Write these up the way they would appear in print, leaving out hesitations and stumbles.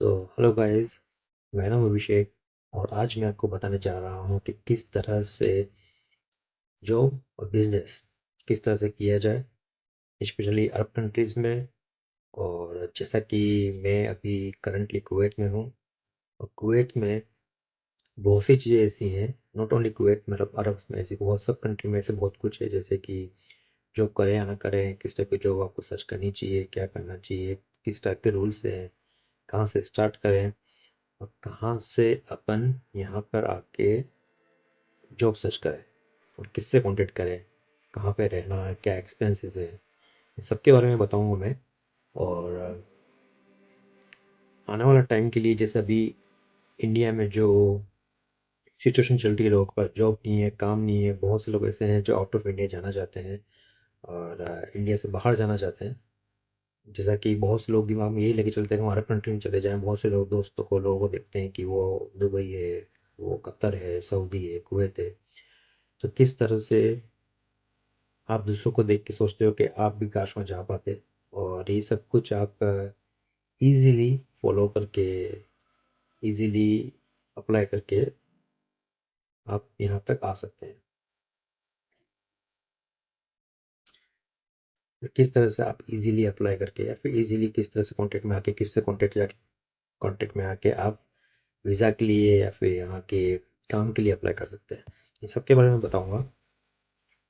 तो hello guys, मैं नाम अभिषेक और आज मैं आपको बताने जा रहा हूँ कि किस तरह से जॉब और बिजनेस किस तरह से किया जाए, स्पेशली अरब कंट्रीज़ में। और जैसा कि मैं अभी करंटली कुवैत में हूँ और कुवैत में बहुत सी चीज़ें ऐसी हैं। नॉट ओनली कुवैत, मतलब अरब में ऐसी बहुत सब कंट्री में ऐसे बहुत कुछ है, जैसे कि जॉब करें या ना करें, किस टाइप की जॉब आपको सर्च करनी चाहिए, क्या करना चाहिए, किस टाइप के रूल्स हैं, कहाँ से स्टार्ट करें और कहाँ से अपन यहाँ पर आके जॉब सर्च करें और किससे कांटेक्ट करें, कहाँ पे रहना है, क्या एक्सपेंसेस है, इन सब के बारे में बताऊँगा मैं। और आने वाला टाइम के लिए, जैसे अभी इंडिया में जो सिचुएशन चल रही है, लोगों के पास जॉब नहीं है, काम नहीं है, बहुत से लोग ऐसे हैं जो आउट ऑफ इंडिया जाना चाहते हैं और इंडिया से बाहर जाना चाहते हैं। जैसा कि बहुत से लोग दिमाग में यही लेके चलते हैं कि हम अरब कंट्री में चले जाएँ। बहुत से लोग दोस्तों को, लोगों को देखते हैं कि वो दुबई है, वो कतर है, सऊदी है, कुवैत है। तो किस तरह से आप दूसरों को देख के सोचते हो कि आप भी काश वहाँ जा पाते, और ये सब कुछ आप इजीली फॉलो करके, इजीली अप्लाई करके आप यहाँ तक आ सकते हैं। तो किस तरह से आप इजीली अप्लाई करके या फिर इजीली किस तरह से कांटेक्ट में आके, किससे कांटेक्ट में आके आप वीज़ा के लिए या फिर यहाँ के काम के लिए अप्लाई कर सकते हैं, इन सब के बारे में बताऊँगा।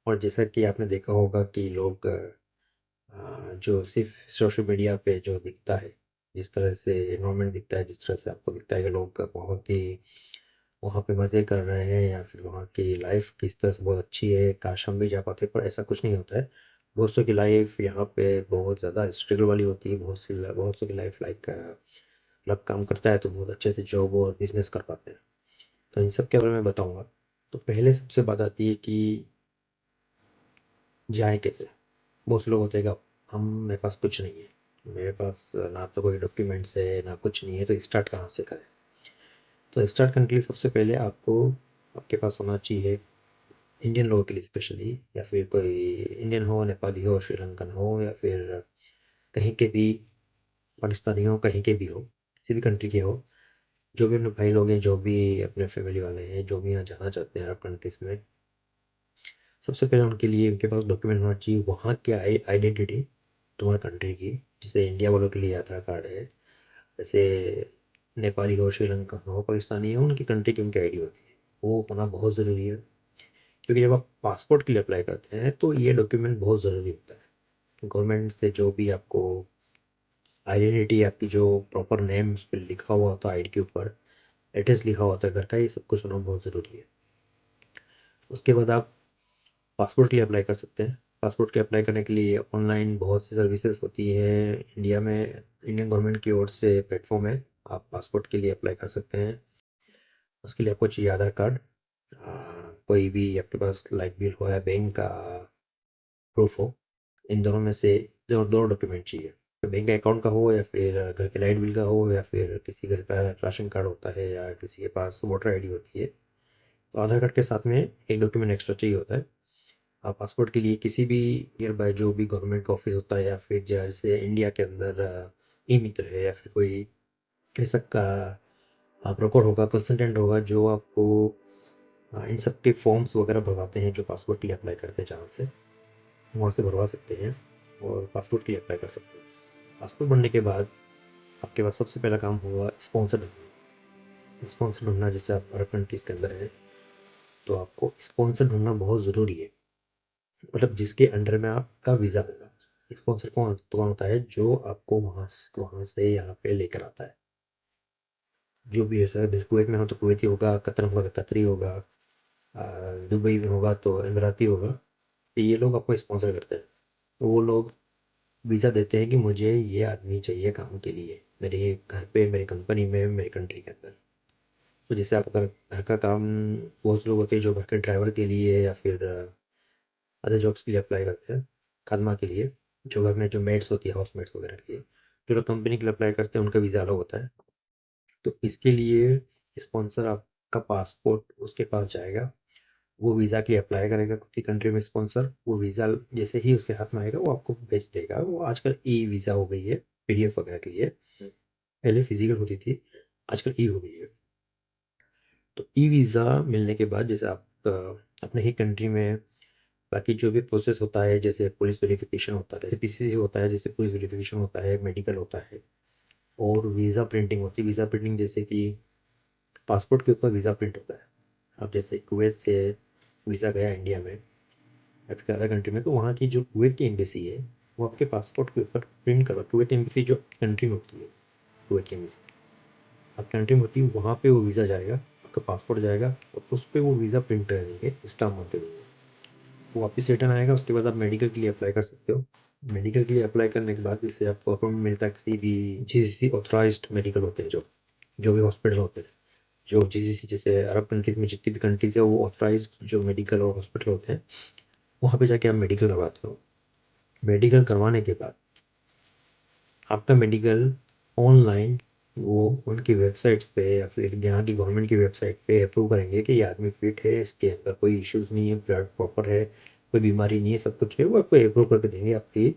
और जैसा कि आपने देखा होगा कि लोग जो सिर्फ सोशल मीडिया पे जो दिखता है, जिस तरह से इन्वायरमेंट दिखता है, जिस तरह से आपको दिखता है कि लोग बहुत ही वहाँ पे मज़े कर रहे हैं या फिर वहाँ की लाइफ किस तरह से बहुत अच्छी है, काश हम भी जा पाते, पर ऐसा कुछ नहीं होता है। दोस्तों की लाइफ यहाँ पे बहुत ज़्यादा स्ट्रगल वाली होती है। बहुत सौ की लाइफ लाइक लक काम करता है तो बहुत अच्छे से जॉब और बिजनेस कर पाते हैं। तो इन सब के बारे में बताऊँगा। तो पहले सबसे बात आती है कि जाएँ कैसे? बहुत से लोग होते हैं कि हम मेरे पास कुछ नहीं है, मेरे पास ना तो कोई डॉक्यूमेंट्स है, ना कुछ नहीं है, तो स्टार्ट कहाँ से करें? तो स्टार्ट करने के लिए सबसे पहले आपको, आपके पास होना चाहिए, इंडियन लोगों के लिए स्पेशली, या फिर कोई इंडियन हो, नेपाली हो, श्रीलंकन हो, या फिर कहीं के भी, पाकिस्तानी हो, कहीं के भी हो, किसी भी कंट्री के हो, जो भी अपने भाई लोग हैं, जो भी अपने फैमिली वाले हैं, जो भी यहाँ जाना चाहते हैं अरब कंट्रीज़ में, सबसे पहले उनके लिए उनके पास डॉक्यूमेंट होना चाहिए वहाँ की आइडेंटिटी, तुम्हारे कंट्री की। जैसे इंडिया वालों के लिए आधार कार्ड है, जैसे नेपाली हो, श्रीलंकन हो, पाकिस्तानी हो, उनकी कंट्री की उनकी आईडी होती है, वो होना बहुत ज़रूरी है। क्योंकि जब आप पासपोर्ट के लिए अप्लाई करते हैं तो ये डॉक्यूमेंट बहुत ज़रूरी होता है। गवर्नमेंट से जो भी आपको आइडेंटिटी, आपकी जो प्रॉपर नेम उस पर लिखा हुआ होता है, आईडी के ऊपर एड्रेस लिखा होता है घर का, ये सब कुछ होना बहुत ज़रूरी है। उसके बाद आप पासपोर्ट के लिए अप्लाई कर सकते हैं। पासपोर्ट के अप्लाई करने के लिए ऑनलाइन बहुत सी सर्विसेज होती है इंडिया में। इंडियन गवर्नमेंट की ओर से प्लेटफॉर्म है, आप पासपोर्ट के लिए अप्लाई कर सकते हैं। उसके लिए आपको चाहिए आधार कार्ड, कोई भी आपके पास लाइट बिल हो या बैंक का प्रूफ हो, इन दोनों में से दो दो डॉक्यूमेंट चाहिए। तो बैंक अकाउंट का हो या फिर घर के लाइट बिल का हो, या फिर किसी घर का राशन कार्ड होता है या किसी के पास वोटर आईडी होती है, तो आधार कार्ड के साथ में एक डॉक्यूमेंट एक्स्ट्रा चाहिए होता है। आप पासपोर्ट के लिए किसी भी नियर बाय जो भी गवर्नमेंट का ऑफिस होता है, या फिर जैसे इंडिया के अंदर ई मित्र है, या फिर कोई ऐसा का ब्रोकर होगा, कंसल्टेंट होगा, जो आपको इन सब के फॉर्म्स वगैरह भरवाते हैं, जो पासपोर्ट के लिए अप्लाई करते हैं, जहाँ से वहाँ से भरवा सकते हैं और पासपोर्ट के लिए अप्लाई कर सकते हैं। पासपोर्ट बनने के बाद आपके पास सबसे पहला काम होगा स्पॉन्सर ढूंढना। स्पॉन्सर ढूंढना, जैसे आप अरब कंट्रीज़ के अंदर है तो आपको स्पॉन्सर ढूंढना बहुत ज़रूरी है, मतलब जिसके अंडर में आपका वीज़ा होगा। स्पॉन्सर कौन होता है? जो आपको वहाँ से यहाँ पे लेकर आता है। जो भी है सर, जैसे कुवैत में हो तो कुवैती होगा, कतर में होगा तो कतरी होगा, दुबई में होगा तो इमराती होगा। तो ये लोग आपको स्पॉन्सर करते हैं। तो वो लोग वीज़ा देते हैं कि मुझे ये आदमी चाहिए काम के लिए, मेरे घर पे, मेरी कंपनी में, मेरी कंट्री के अंदर। तो जैसे आप अगर घर का काम, बहुत से लोग होते हैं जो घर के ड्राइवर के लिए या फिर अदर जॉब्स के लिए अप्लाई करते हैं, खादमा के लिए, जो घर में जो मेड्स होती है, हाउस मेड्स वगैरह के लिए। जो लोग कंपनी के लिए अप्लाई करते हैं उनका वीज़ा अलग होता है। तो इसके लिए स्पॉन्सर आपका पासपोर्ट उसके पास जाएगा, वो वीज़ा के लिए अप्लाई करेगा खुद की कंट्री में। स्पॉन्सर वो वीज़ा जैसे ही उसके हाथ में आएगा वो आपको भेज देगा। वो आजकल ई वीज़ा हो गई है, पीडीएफ वगैरह के लिए। पहले फिजिकल होती थी, आजकल ई हो गई है। तो ई वीज़ा मिलने के बाद जैसे आप अपने ही कंट्री में बाकी जो भी प्रोसेस होता है, जैसे पुलिस वेरिफिकेशन होता है, जैसे पीसीसी होता है, जैसे पुलिस वेरिफिकेशन होता है, मेडिकल होता है और वीज़ा प्रिंटिंग होती है। वीज़ा प्रिंटिंग जैसे कि पासपोर्ट के ऊपर वीज़ा प्रिंट होता है। अब जैसे कुवैत से वीज़ा गया इंडिया में या फिर अदर कंट्री में, तो वहाँ की जो कुवैत की एम्बेसी है वो आपके पासपोर्ट के ऊपर प्रिंट करवा, कुवैत एम्बेसी जो कंट्री में होती है, कुवैत की एम्बेसी अब कंट्री में होती है, वहाँ पे वो वीज़ा जाएगा, आपका पासपोर्ट जाएगा और उस पर वो वीज़ा प्रिंट कर देंगे, स्टाम्प मार के देंगे। वो वापस रिटर्न आएगा, उसके बाद आप मेडिकल के लिए अप्लाई कर सकते हो। मेडिकल के लिए अप्लाई करने के बाद इससे आपको अपॉइंटमेंट मिलता है किसी भी जीसीसी ऑथराइज्ड मेडिकल होते हैं, जो भी हॉस्पिटल होते हैं, जो जीसीसी जैसे अरब कंट्रीज़ में जितनी भी कंट्रीज़ है वो ऑथराइज्ड जो मेडिकल और हॉस्पिटल होते हैं, वहाँ पे जाके आप मेडिकल करवाते हो। मेडिकल करवाने के बाद आपका मेडिकल ऑनलाइन वो उनकी वेबसाइट्स पे या फिर यहाँ की गवर्नमेंट की वेबसाइट पे अप्रूव करेंगे कि ये आदमी फिट है, इसके अंदर कोई इश्यूज़ नहीं है, ब्लड प्रॉपर है, कोई बीमारी नहीं है, सब कुछ है, वो आपको अप्रूव करके देंगे, आपकी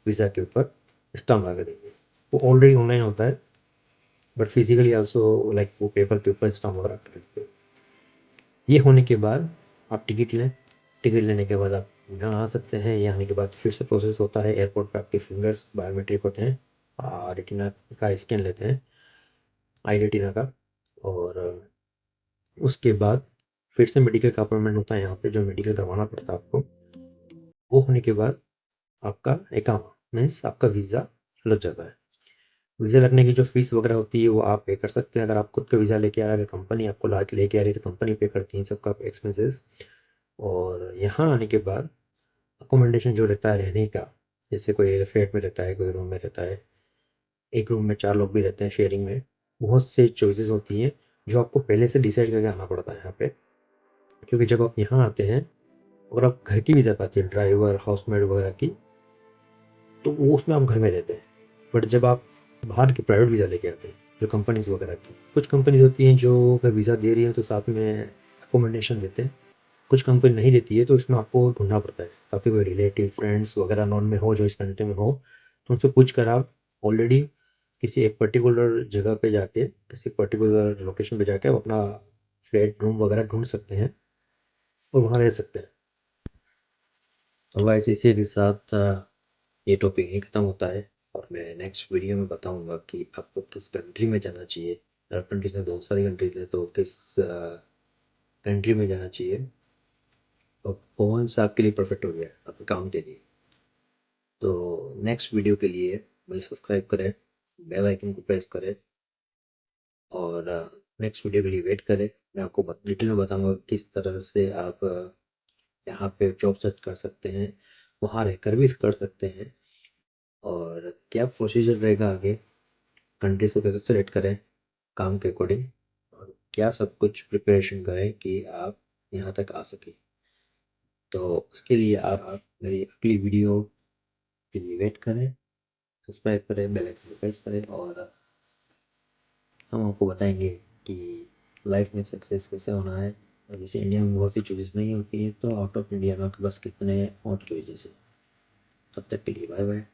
वीज़ा के ऊपर स्टाम्प लगा देंगे। वो ऑलरेडी ऑनलाइन होता है, बट फिजिकली आल्सो लाइक वो पेपर के ऊपर स्टाम्प वगैरह कर देते हैं। ये होने के बाद आप टिकट लें, टिकट लेने के बाद आप यहाँ आ सकते हैं। यहाँ आने के बाद फिर से प्रोसेस होता है, एयरपोर्ट पे आपके फिंगर्स बायोमेट्रिक होते हैं, रेटिना का स्कैन लेते हैं, आई रेटिना का, और उसके बाद फिर से मेडिकल का अपॉइंटमेंट होता है यहाँ पे, जो मेडिकल करवाना पड़ता है आपको। वो होने के बाद आपका इकामा मीन्स आपका वीज़ा लग जाता है। वीज़ा लगने की जो फ़ीस वगैरह होती है वो आप पे कर सकते हैं। अगर आप खुद का वीज़ा लेके आ रहे हैं, अगर कंपनी आपको ला के लेके आ रही है तो कंपनी पे करती है सबका एक्सपेंसेस। और यहाँ आने के बाद अकोमोडेशन जो रहता है रहने का, जैसे कोई फ्लैट में रहता है, कोई रूम में रहता है, एक रूम में 4 लोग भी रहते हैं शेयरिंग में, बहुत से चॉइसेस होती हैं जो आपको पहले से डिसाइड करके आना पड़ता है यहाँ पे। क्योंकि जब आप यहाँ आते हैं, अगर आप घर की वीज़ा पाती है ड्राइवर, हाउसमेड वगैरह की, तो वो उसमें आप घर में रहते हैं। बट जब आप बाहर की प्राइवेट वीज़ा लेके आते हैं, जो कंपनीज़ वगैरह की, कुछ कंपनीज़ होती हैं जो अगर वीज़ा दे रही है तो साथ में अकोमोडेशन देते हैं, कुछ कंपनी नहीं देती है तो इसमें आपको ढूँढना पड़ता है। काफ़ी कोई रिलेटिव, फ्रेंड्स वगैरह नॉन में हो जो इस कंट्री में हो, तो उनसे पूछ कर आप ऑलरेडी किसी एक पर्टिकुलर जगह पे जाके, किसी पर्टिकुलर लोकेशन पे जाके आप अपना फ्लैट, रूम वगैरह ढूँढ सकते हैं और वहाँ रह सकते हैं। तो गाइस इसी के साथ ये टॉपिक यहीं ख़त्म होता है और मैं नेक्स्ट वीडियो में बताऊँगा कि आपको किस कंट्री में जाना चाहिए। अरब कंट्रीज़ में बहुत सारी कंट्रीज़ है, तो किस कंट्री में जाना चाहिए और कौन सा आपके लिए परफेक्ट हो गया आपके काम के लिए। तो नेक्स्ट वीडियो के लिए मुझे सब्सक्राइब करें, बेल आइकन को प्रेस करें और नेक्स्ट वीडियो के लिए वेट करें। मैं आपको डिटेल में बताऊँगा किस तरह से आप यहाँ पे जॉब सर्च कर सकते हैं, वहाँ रहकर भी कर सकते हैं और क्या प्रोसीजर रहेगा आगे, कंट्रीज़ को कैसे सेलेक्ट करें काम के अकॉर्डिंग और क्या सब कुछ प्रिपरेशन करें कि आप यहाँ तक आ सकें। तो उसके लिए आप मेरी अगली वीडियो के लिए वेट करें, सब्सक्राइब करें, बेल आइकन प्रेस करें और हम आपको बताएंगे कि लाइफ में सक्सेस कैसे होना है। और जैसे इंडिया में बहुत सी चॉइसेस नहीं होती है, तो आउट ऑफ इंडिया में आपके पास कितने और चॉइसेस है। तब तक के लिए बाय बाय।